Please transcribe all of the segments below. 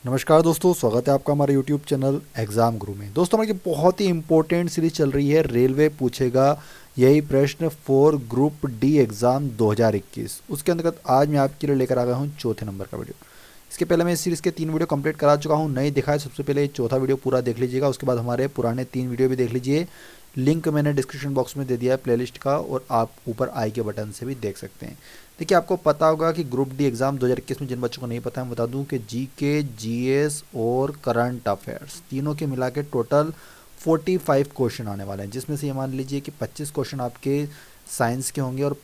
नमस्कार दोस्तों, स्वागत है आपका हमारे YouTube चैनल एग्ज़ाम गुरु में। दोस्तों हमारी बहुत ही इंपॉर्टेंट सीरीज चल रही है, रेलवे पूछेगा यही प्रश्न फॉर ग्रुप डी एग्ज़ाम 2021। उसके अंतर्गत आज मैं आपके लिए लेकर आ गया हूँ चौथे नंबर का वीडियो। इसके पहले मैं इस सीरीज़ के 3 वीडियो कंप्लीट करा चुका हूँ, नहीं दिखाया सबसे पहले चौथा वीडियो पूरा देख लीजिएगा। उसके बाद हमारे पुराने 3 वीडियो भी देख लीजिए। लिंक मैंने डिस्क्रिप्शन बॉक्स में दे दिया है प्लेलिस्ट का, और आप ऊपर आई के बटन से भी देख सकते हैं। देखिए, आपको पता होगा कि ग्रुप डी एग्ज़ाम 2021 में, जिन बच्चों को नहीं पता है मैं बता दूं कि जीके, जीएस और करंट अफेयर्स तीनों के मिला के टोटल 45 क्वेश्चन आने वाले हैं, जिसमें से ये मान लीजिए कि 25 क्वेश्चन आपके साइंस के होंगे और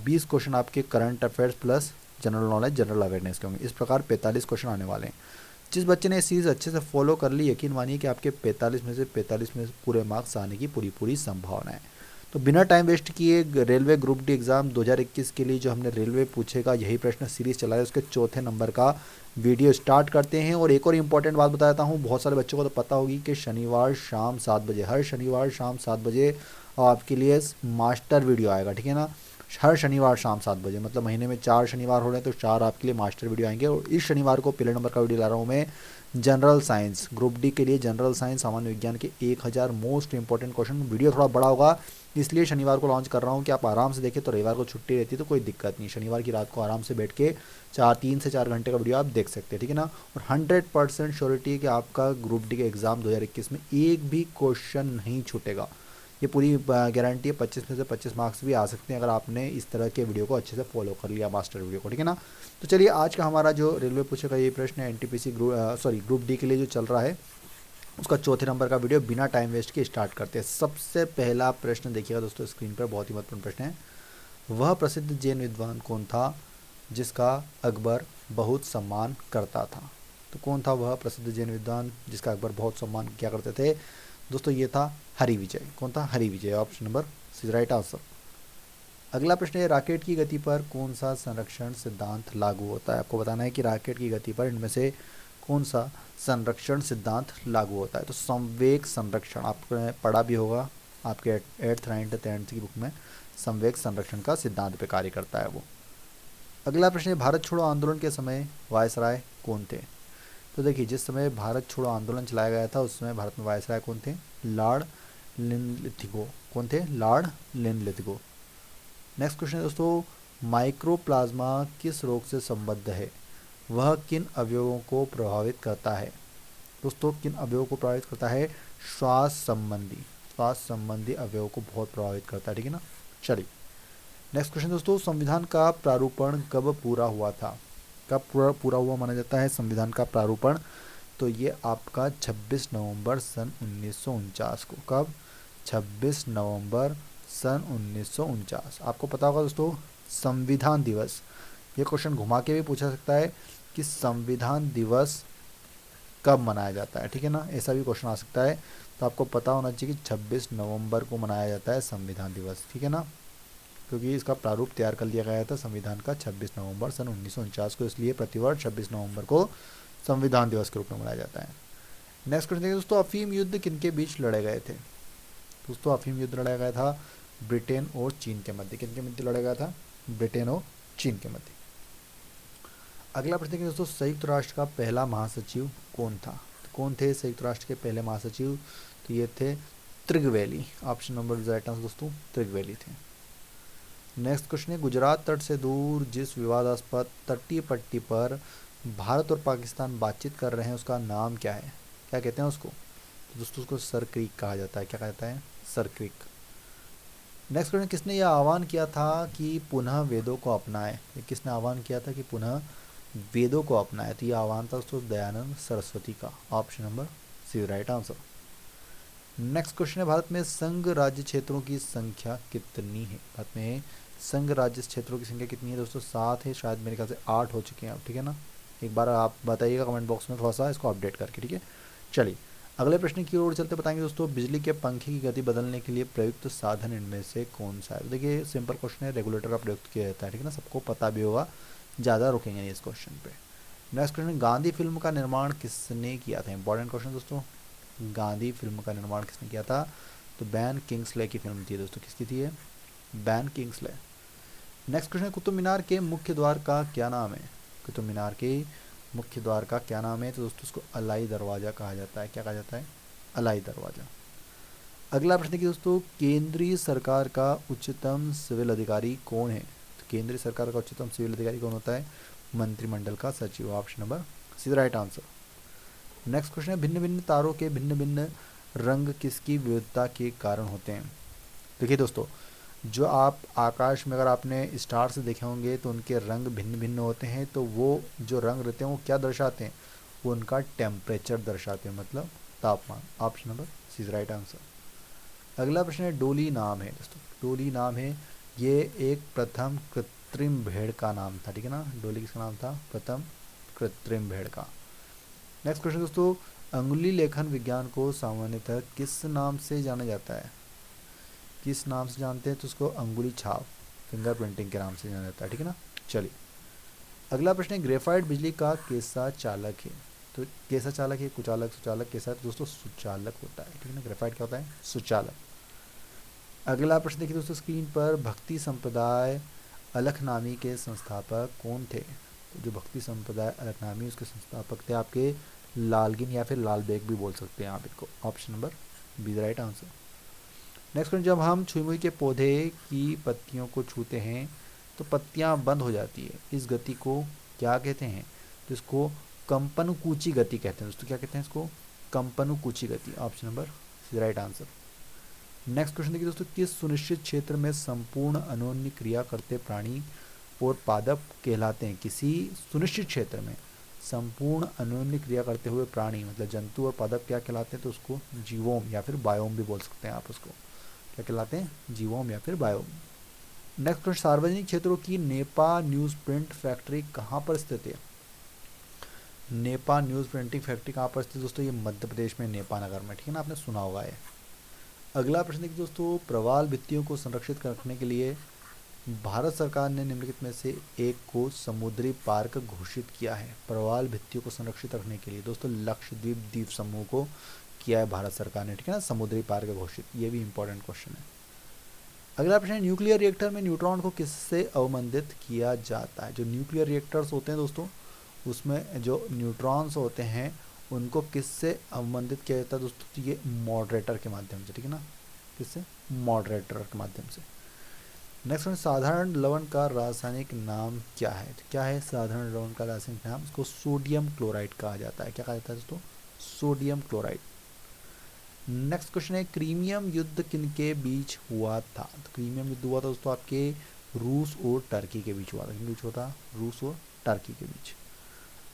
20 क्वेश्चन आपके current affairs plus general knowledge, general awareness के होंगे। इस प्रकार 45 क्वेश्चन आने वाले हैं। जिस बच्चे ने ये सीरीज़ अच्छे से फॉलो कर ली, यकीन मानिए कि आपके 45 में से पूरे मार्क्स आने की पूरी पूरी संभावना है। तो बिना टाइम वेस्ट किए रेलवे ग्रुप डी एग्ज़ाम 2021 के लिए जो हमने रेलवे पूछेगा यही प्रश्न सीरीज़ चला है, उसके चौथे नंबर का वीडियो स्टार्ट करते हैं। और एक और इम्पॉर्टेंट बात बता देता हूँ, बहुत सारे बच्चों को तो पता होगी कि शनिवार शाम 7 बजे, हर शनिवार शाम 7 बजे आपके लिए मास्टर वीडियो आएगा, ठीक है ना। हर शनिवार शाम 7 बजे, मतलब महीने में 4 शनिवार हो रहे हैं तो 4 आपके लिए मास्टर वीडियो आएंगे। और इस शनिवार को पहले नंबर का वीडियो ला रहा हूँ मैं, जनरल साइंस ग्रुप डी के लिए। जनरल साइंस सामान्य विज्ञान के 1000 मोस्ट इंपॉर्टेंट क्वेश्चन। वीडियो थोड़ा बड़ा होगा, इसलिए शनिवार को लॉन्च कर रहा हूँ कि आप आराम से देखें। तो रविवार को छुट्टी रहती है तो कोई दिक्कत नहीं, शनिवार की रात को आराम से बैठ के 3 से 4 घंटे का वीडियो आप देख सकते हैं, ठीक है ना। और 100% श्योरिटी है कि आपका ग्रुप डी के एग्ज़ाम 2021 में एक भी क्वेश्चन नहीं छूटेगा। ये पूरी गारंटी है। 25 में से 25 मार्क्स भी आ सकते हैं अगर आपने इस तरह के वीडियो को अच्छे से फॉलो कर लिया, मास्टर वीडियो को, ठीक है ना। तो चलिए, आज का हमारा जो रेलवे पूछेगा ये प्रश्न है एनटीपीसी ग्रुप डी के लिए जो चल रहा है, उसका चौथे नंबर का वीडियो बिना टाइम वेस्ट के स्टार्ट करते हैं। सबसे पहला प्रश्न देखिएगा दोस्तों स्क्रीन पर, बहुत ही महत्वपूर्ण प्रश्न है। वह प्रसिद्ध जैन विद्वान कौन था जिसका अकबर बहुत सम्मान करता था? तो कौन था वह प्रसिद्ध जैन विद्वान जिसका अकबर बहुत सम्मान किया करते थे? दोस्तों ये था हरिविजय। कौन था? Harivijay. Option number C right answer. अगला प्रश्न है, रॉकेट की गति पर कौन सा संरक्षण सिद्धांत लागू होता है? आपको बताना है कि रॉकेट की गति पर इनमें से कौन सा संरक्षण सिद्धांत लागू होता है। तो संवेग संरक्षण आपने पढ़ा भी होगा आपके 8th 9th 10th की बुक में। संवेग संरक्षण का सिद्धांत पे कार्य करता है वो। अगला प्रश्न है, भारत छोड़ो आंदोलन के समय वायसराय कौन थे? तो देखिए, जिस समय भारत छोड़ो आंदोलन चलाया गया था उस समय भारत में वायसराय कौन थे? Lord Linlithgow. कौन थे? Lord Linlithgow. नेक्स्ट क्वेश्चन है दोस्तों, माइक्रोप्लाज्मा किस रोग से संबद्ध है? वह किन अवयवों को प्रभावित करता है? दोस्तों किन अवयवों को प्रभावित करता है? श्वास संबंधी अवयवों को बहुत प्रभावित करता है, ठीक है ना। चलिए, नेक्स्ट क्वेश्चन दोस्तों, संविधान का प्रारूपण कब पूरा हुआ था? कब पूरा हुआ माना जाता है संविधान का प्रारूपण? तो ये आपका 26 नवंबर सन 1949 को। कब? 26 नवंबर सन 1949। आपको पता होगा दोस्तों, संविधान दिवस, ये क्वेश्चन घुमा के भी पूछा सकता है कि संविधान दिवस कब मनाया जाता है, ठीक है ना। ऐसा भी क्वेश्चन आ सकता है। तो आपको पता होना चाहिए कि 26 नवंबर को मनाया जाता है संविधान दिवस, ठीक है ना, क्योंकि इसका प्रारूप तैयार कर लिया गया था संविधान का 26 नवंबर सन 1949 को, इसलिए प्रतिवर्ष 26 नवंबर को संविधान दिवस के रूप में मनाया जाता है। नेक्स्ट क्वेश्चन देखिए दोस्तों, अफीम युद्ध किनके बीच लड़े गए थे? दोस्तों अफीम युद्ध लड़ा गया था ब्रिटेन और चीन के मध्य। किनके मध्य लड़ा गया था? ब्रिटेन और चीन के मध्य। अगला प्रश्न देखिए दोस्तों, संयुक्त राष्ट्र का पहला महासचिव कौन था? तो कौन थे संयुक्त राष्ट्र के पहले महासचिव? तो ये थे त्रिगवेली। ऑप्शन नंबर राइट आंसर दोस्तों, त्रिगवेली थे। नेक्स्ट क्वेश्चन है, गुजरात तट से दूर जिस विवादास्पद तटीय पट्टी पर भारत और पाकिस्तान बातचीत कर रहे हैं उसका नाम क्या है? क्या कहते हैं उसको? तो दोस्तों उसको सर क्रीक कहा जाता है। क्या कहा जाता है? Sir creek. नेक्स्ट क्वेश्चन, किसने यह आह्वान किया था कि पुनः वेदों को अपनाएं? किसने आह्वान किया था कि पुनः वेदों को अपनाएं? तो यह आह्वान था दोस्तों दयानंद सरस्वती का। Option number C right answer. Next question है, भारत में संघ राज्य क्षेत्रों की संख्या कितनी है? भारत में संघ राज्य क्षेत्रों की संख्या कितनी है दोस्तों? 7 है, शायद मेरे ख्याल से 8 हो चुके हैं अब, ठीक है ना। एक बार आप बताइएगा कमेंट बॉक्स में थोड़ा सा इसको अपडेट करके, ठीक है। चलिए, अगले प्रश्न की ओर चलते बताएंगे दोस्तों, बिजली के पंखे की गति बदलने के लिए प्रयुक्त साधन इनमें से कौन सा है? देखिए सिंपल क्वेश्चन है, रेगुलेटर का प्रयुक्त किया जाता है, ठीक है ना, सबको पता भी होगा, ज़्यादा रुकेंगे नहीं इस क्वेश्चन पे। नेक्स्ट क्वेश्चन, गांधी फिल्म का निर्माण किसने किया था? इंपॉर्टेंट क्वेश्चन दोस्तों, गांधी फिल्म का निर्माण किसने किया था? तो बैन किंग्सले की फिल्म थी दोस्तों। किसकी थी ये? Ben Kingsley. Next question, Qutub Minar के मुख्य द्वार का क्या नाम है? कुतुब मीनार के मुख्य द्वार का क्या नाम है? तो दोस्तों उसको अलाई दरवाज़ा कहा जाता है। क्या कहा जाता है? अलाई दरवाज़ा। अगला प्रश्न कि दोस्तों केंद्रीय सरकार का उच्चतम सिविल अधिकारी कौन है? तो केंद्रीय सरकार का उच्चतम सिविल अधिकारी कौन होता है? मंत्रिमंडल का सचिव। Option number C right answer. Next question है भिन्न भिन्न तारों के भिन्न भिन्न रंग किसकी विविधता के कारण होते हैं? देखिए दोस्तों, जो आप आकाश में अगर आपने स्टार्स देखे होंगे तो उनके रंग भिन्न भिन्न होते हैं। तो वो जो रंग रहते हैं वो क्या दर्शाते हैं? वो उनका टेम्परेचर दर्शाते हैं, मतलब तापमान। Option number C right answer. अगला प्रश्न है डोली नाम है दोस्तों, डोली नाम है, ये एक प्रथम कृत्रिम भेड़ का नाम था, ठीक है ना। डोली किसका नाम था? प्रथम कृत्रिम भेड़ का। नेक्स्ट क्वेश्चन दोस्तों, अंगुली लेखन विज्ञान को सामान्यतः किस नाम से जाना जाता है? किस नाम से जानते हैं? तो उसको अंगुली छाप, फिंगर प्रिंटिंग के नाम से जाना जाता है, ठीक है ना। चलिए अगला प्रश्न है ग्रेफाइट बिजली का कैसा चालक है? तो कैसा चालक है? कुचालक, सुचालक, कैसा? तो दोस्तों सुचालक होता है, ठीक है ना। ग्रेफाइट क्या होता है? सुचालक। अगला प्रश्न देखिए दोस्तों स्क्रीन पर, भक्ति संप्रदाय अलखनामी के संस्थापक कौन थे? तो जो भक्ति संप्रदाय अलखनामी उसके संस्थापक थे आपके लालगिन या फिर लाल बेग भी बोल सकते हैं आप इनको। Option number B right answer. Next question, जब हम छुई मुई के पौधे की पत्तियों को छूते हैं तो पत्तियां बंद हो जाती है, इस गति को क्या कहते हैं? तो इसको कंपनुकूची गति कहते हैं दोस्तों। क्या कहते हैं इसको? कंपनुकूची गति। Option number C right answer. Next question देखिए दोस्तों, किस सुनिश्चित क्षेत्र में संपूर्ण अनोन्य क्रिया करते प्राणी और पादप कहलाते हैं? किसी सुनिश्चित क्षेत्र में संपूर्ण अनोन्य क्रिया करते हुए प्राणी मतलब जंतु और पादप क्या कहलाते हैं? तो उसको जीवोम या फिर बायोम भी बोल सकते हैं आप उसको। क्या कहलाते हैं? जीवोम या फिर बायोम। नेक्स्ट क्वेश्चन, सार्वजनिक क्षेत्रों की नेपा न्यूज़ प्रिंट फैक्ट्री कहाँ पर स्थित है? नेपा न्यूज़ प्रिंटिंग फैक्ट्री कहाँ पर स्थित है दोस्तों? ये मध्य प्रदेश में नेपा नगर में, ठीक है ना, आपने सुना होगा ये। अगला प्रश्न देखिए दोस्तों, प्रवाल भित्तियों को संरक्षित रखने के लिए भारत सरकार ने निम्नलिखित में से एक को समुद्री पार्क घोषित किया है। प्रवाल भित्तियों को संरक्षित रखने के लिए दोस्तों लक्षद्वीप द्वीप समूह को किया है भारत सरकार ने, ठीक है ना, समुद्री पार्क घोषित। ये भी इंपॉर्टेंट क्वेश्चन है। अगला प्रश्न है न्यूक्लियर रिएक्टर में न्यूट्रॉन को किससे अवमंदित किया जाता है? जो न्यूक्लियर रिएक्टर्स होते हैं दोस्तों उसमें जो न्यूट्रॉन्स होते हैं उनको किससे अवमंदित किया जाता है दोस्तों? तो ये मॉडरेटर के माध्यम से, ठीक है ना। किससे? मॉडरेटर के माध्यम से। नेक्स्ट वन, साधारण लवण का रासायनिक नाम क्या है? तो क्या है साधारण लवण का रासायनिक नाम? इसको सोडियम क्लोराइड कहा जाता है। क्या कहा जाता है दोस्तों? Sodium chloride. नेक्स्ट क्वेश्चन है क्रीमियम युद्ध किनके बीच हुआ था? तो क्रीमियम युद्ध हुआ था दोस्तों आपके रूस और टर्की के बीच हुआ था। किनके बीच हुआ था? रूस और टर्की के बीच।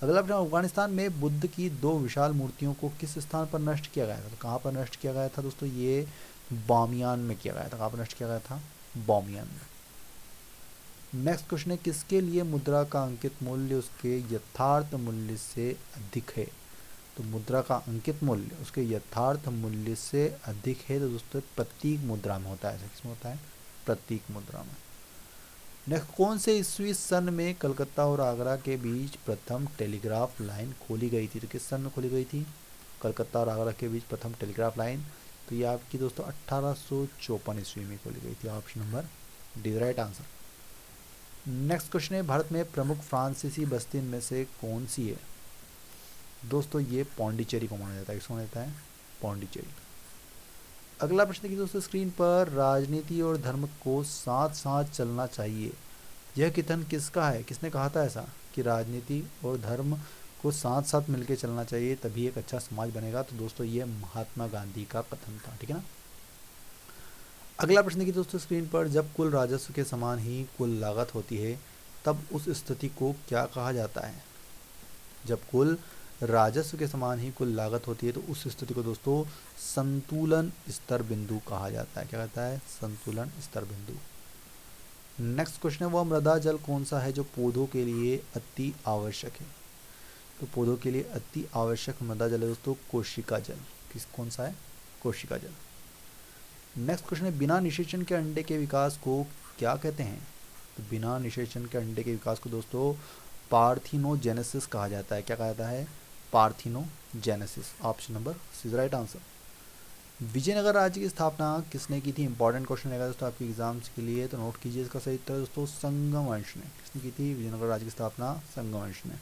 अगला प्रश्न, अफगानिस्तान में बुद्ध की 2 विशाल मूर्तियों को किस स्थान पर नष्ट किया गया था? तो कहाँ पर नष्ट किया गया था दोस्तों? ये बामियान में किया गया था। कहाँ पर नष्ट किया गया था? बामियान में। नेक्स्ट क्वेश्चन है किसके लिए मुद्रा का अंकित मूल्य उसके यथार्थ मूल्य से अधिक है? तो मुद्रा का अंकित मूल्य उसके यथार्थ मूल्य से अधिक है तो दोस्तों प्रतीक मुद्रा में होता है। किसमें होता है? प्रतीक मुद्रा में। नेक्स्ट, कौन से ईस्वी सन में कलकत्ता और आगरा के बीच प्रथम टेलीग्राफ लाइन खोली गई थी? तो किस सन में खोली गई थी कलकत्ता और आगरा के बीच प्रथम टेलीग्राफ लाइन? तो ये आपकी दोस्तों 1854 ईस्वी में खोली गई थी। Option number D right answer. Next question है भारत में प्रमुख फ्रांसीसी बस्ती इनमें से कौन सी है? दोस्तों ये पौंडीचेरी को माना जाता है। किसको माना जाता है? पौंडीचेरी। अगला प्रश्न देखिए दोस्तों स्क्रीन पर, राजनीति और धर्म को साथ साथ चलना चाहिए, यह कथन किसका है? किसने कहा था ऐसा कि राजनीति और धर्म को साथ साथ मिलकर चलना चाहिए तभी एक अच्छा समाज बनेगा? तो दोस्तों ये महात्मा गांधी का कथन था, ठीक है ना। अगला प्रश्न देखिए दोस्तों स्क्रीन पर, जब कुल राजस्व के समान ही कुल लागत होती है तब उस स्थिति को क्या कहा जाता है? जब कुल राजस्व के समान ही कुल लागत होती है तो उस स्थिति को दोस्तों संतुलन स्तर बिंदु कहा जाता है। क्या कहता है? संतुलन स्तर बिंदु। नेक्स्ट क्वेश्चन है, वह मृदा जल कौन सा है जो पौधों के लिए अति आवश्यक है? तो पौधों के लिए अति आवश्यक मृदा जल है दोस्तों कोशिका जल। कौन सा है? कोशिका जल। नेक्स्ट क्वेश्चन है, बिना निषेचन के अंडे के विकास को क्या कहते हैं? तो बिना निषेचन के अंडे के विकास को दोस्तों पार्थिनोजेनेसिस कहा जाता है। क्या कहा जाता है? Parthenogenesis. Option number C right answer. Vijayanagar राज्य की स्थापना किसने की थी? इंपॉर्टेंट क्वेश्चन रहेगा दोस्तों आपके एग्जाम्स के लिए, तो नोट कीजिए इसका सही उत्तर दोस्तों संगमवंश ने। किसने की थी विजयनगर राज्य की स्थापना? संगमवंश ने।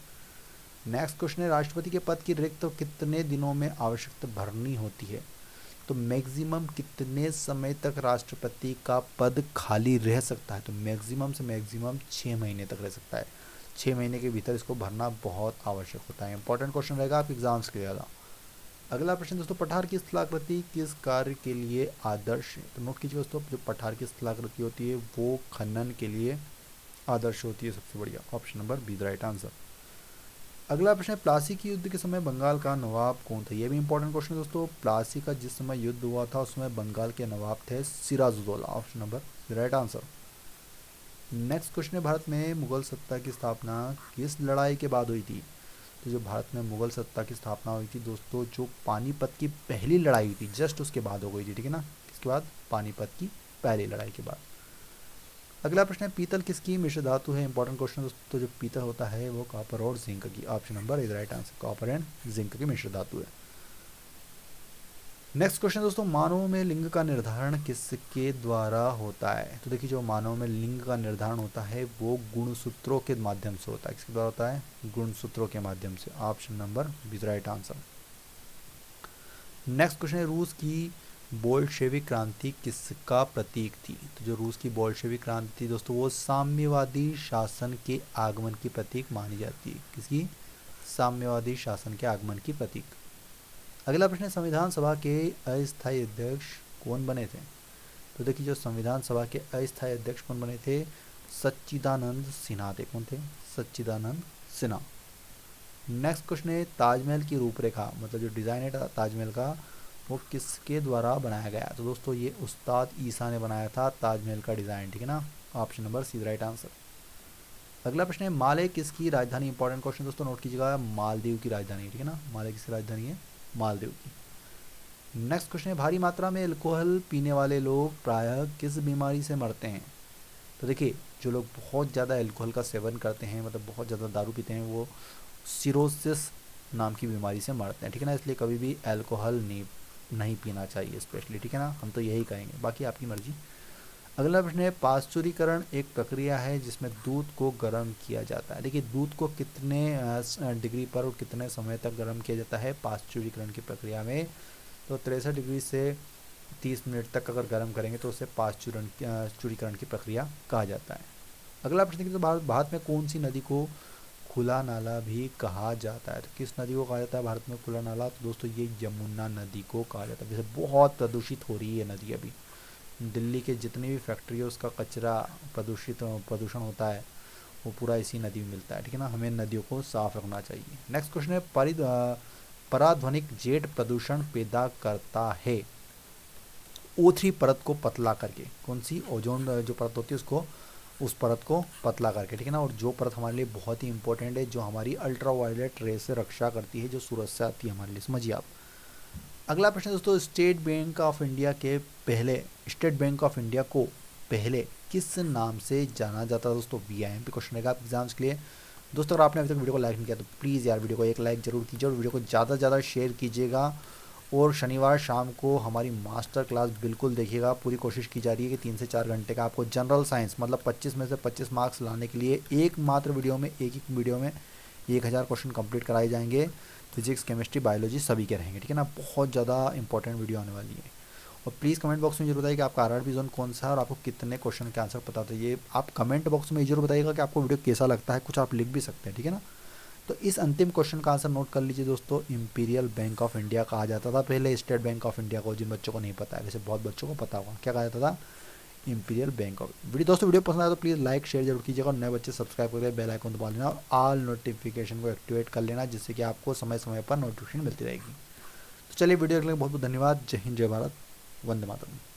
नेक्स्ट क्वेश्चन है राष्ट्रपति के पद की रिक्त कितने दिनों में आवश्यकता भरनी होती है। तो मैक्सिमम कितने समय तक राष्ट्रपति का पद खाली रह सकता है। तो मैक्सिमम से मैक्सिमम 6 महीने तक रह सकता है। 6 महीने के भीतर इसको भरना बहुत आवश्यक होता है। इंपॉर्टेंट क्वेश्चन रहेगा आपके एग्जाम्स के ज़्यादा। अगला प्रश्न दोस्तों, पठार की स्थलाकृति किस कार्य के लिए आदर्श है। तो नोट कीजिए दोस्तों, जो पठार की स्थलाकृति होती है वो खनन के लिए आदर्श होती है। सबसे बढ़िया option number be the right answer. अगला प्रश्न है प्लासी के युद्ध के समय बंगाल का नवाब कौन था। ये भी इंपॉर्टेंट क्वेश्चन है दोस्तों। प्लासी का जिस समय युद्ध हुआ था उस समय बंगाल के नवाब थे Sirajuddaula. Option number the right answer. Next question है भारत में मुगल सत्ता की स्थापना किस लड़ाई के बाद हुई थी। तो जो भारत में मुगल सत्ता की स्थापना हुई थी दोस्तों, जो पानीपत की पहली लड़ाई हुई थी जस्ट उसके बाद हो गई थी, ठीक है ना। इसके बाद पानीपत की पहली लड़ाई के बाद। अगला प्रश्न है पीतल किसकी मिश्र धातु है। इंपॉर्टेंट क्वेश्चन दोस्तों, जो पीतल होता है वो कॉपर और जिंक की। Option number is right answer, copper and zinc की मिश्र धातु है। नेक्स्ट क्वेश्चन दोस्तों, मानव में लिंग का निर्धारण किसके द्वारा होता है। तो देखिए, जो मानव में लिंग का निर्धारण होता है वो गुणसूत्रों के माध्यम से होता है। किसके द्वारा होता है, गुणसूत्रों के माध्यम से। Option number B is right answer. Next question है रूस की बोल्शेविक क्रांति किसका प्रतीक थी। तो जो रूस की बोल्शेविक क्रांति थी दोस्तों, वो साम्यवादी शासन के आगमन की प्रतीक मानी जाती है। किसकी, साम्यवादी शासन के आगमन की प्रतीक। अगला प्रश्न है संविधान सभा के अस्थायी अध्यक्ष कौन बने थे। तो देखिए, जो संविधान सभा के अस्थायी अध्यक्ष कौन बने थे, सच्चिदानंद सिन्हा थे। कौन थे, सच्चिदानंद सिन्हा। नेक्स्ट क्वेश्चन है ताजमहल की रूपरेखा, मतलब जो डिज़ाइन है ताजमहल का वो किसके द्वारा बनाया गया। तो दोस्तों ये उस्ताद ईसा ने बनाया था ताजमहल का डिज़ाइन, ठीक है ना। Option number C right answer. अगला प्रश्न है माले किसकी राजधानी। इंपॉर्टेंट क्वेश्चन दोस्तों, नोट कीजिएगा, मालदीव की राजधानी, ठीक है ना। माले किसकी राजधानी है, मालदीव की। नेक्स्ट क्वेश्चन है भारी मात्रा में अल्कोहल पीने वाले लोग प्रायः किस बीमारी से मरते हैं। तो देखिए, जो लोग बहुत ज़्यादा अल्कोहल का सेवन करते हैं, मतलब बहुत ज़्यादा दारू पीते हैं, वो सिरोसिस नाम की बीमारी से मरते हैं, ठीक है ना। इसलिए कभी भी अल्कोहल नहीं पीना चाहिए स्पेशली, ठीक है ना। हम तो यही कहेंगे, बाकी आपकी मर्जी। अगला प्रश्न है पाश्चुरीकरण एक प्रक्रिया है जिसमें दूध को गर्म किया जाता है। देखिए, दूध को कितने डिग्री पर और कितने समय तक गर्म किया जाता है पाश्चुरीकरण की प्रक्रिया में। तो 63 डिग्री से 30 मिनट तक अगर गर्म करेंगे तो उसे पाश्चुरीकरण की प्रक्रिया कहा जाता है। अगला प्रश्न है तो भारत में कौन सी नदी को खुला नाला भी कहा जाता है। तो किस नदी को कहा जाता है भारत में खुला नाला। तो दोस्तों ये यमुना नदी को कहा जाता है। जैसे बहुत प्रदूषित हो रही है नदी अभी, दिल्ली के जितनी भी फैक्ट्री है उसका कचरा प्रदूषण होता है वो पूरा इसी नदी में मिलता है, ठीक है ना। हमें नदियों को साफ रखना चाहिए। नेक्स्ट क्वेश्चन है पराध्वनिक जेट प्रदूषण पैदा करता है O3 परत को पतला करके। कौन सी, ओजोन जो परत होती है उसको, उस परत को पतला करके, ठीक है ना। और जो परत हमारे लिए बहुत ही इंपॉर्टेंट है, जो हमारी अल्ट्रा वायलेट रे से रक्षा करती है, जो सूरज से आती है हमारे लिए, समझिए आप। अगला प्रश्न दोस्तों, स्टेट बैंक ऑफ इंडिया को पहले किस नाम से जाना जाता है। दोस्तों VIMP क्वेश्चन रहेगा आप एग्जाम्स के लिए। दोस्तों अगर आपने अभी तक वीडियो को लाइक नहीं किया तो प्लीज़ यार वीडियो को एक लाइक जरूर कीजिए और वीडियो को ज़्यादा से ज़्यादा शेयर कीजिएगा। और शनिवार शाम को हमारी मास्टर क्लास बिल्कुल देखिएगा। पूरी कोशिश की जा रही है कि 3 से 4 घंटे का आपको जनरल साइंस, मतलब 25 में से 25 मार्क्स लाने के लिए एकमात्र वीडियो में, एक ही वीडियो में 1000 क्वेश्चन कंप्लीट कराए जाएंगे। फिजिक्स, केमिस्ट्री, बायोलॉजी सभी के रहेंगे, ठीक है ना। बहुत ज़्यादा इंपॉर्टेंट वीडियो आने वाली है। और प्लीज़ कमेंट बॉक्स में जरूर बताइए कि आपका RRB जोन कौन सा है और आपको कितने क्वेश्चन के आंसर पता था। ये आप कमेंट बॉक्स में जरूर बताइएगा कि आपको वीडियो कैसा लगता है। कुछ आप लिख भी सकते हैं, ठीक है ना। तो इस अंतिम क्वेश्चन का आंसर नोट कर लीजिए दोस्तों। इंपीरियल बैंक ऑफ इंडिया कहा जाता था पहले स्टेट बैंक ऑफ इंडिया को। जिन बच्चों को नहीं पता है, वैसे बहुत बच्चों को पता होगा, क्या कहा जाता था, इंपीरियल बैंक ऑफ। वीडियो पसंद आया तो प्लीज़ लाइक शेयर जरूर कीजिएगा और नए बच्चे सब्सक्राइब करके बेल आइकन दबा लेना और ऑल नोटिफिकेशन को एक्टिवेट कर लेना, जिससे कि आपको समय समय पर नोटिफिकेशन मिलती रहेगी। तो चलिए वीडियो देखने के लिए बहुत बहुत धन्यवाद। जय हिंद, जय भारत, वंदे मातरम।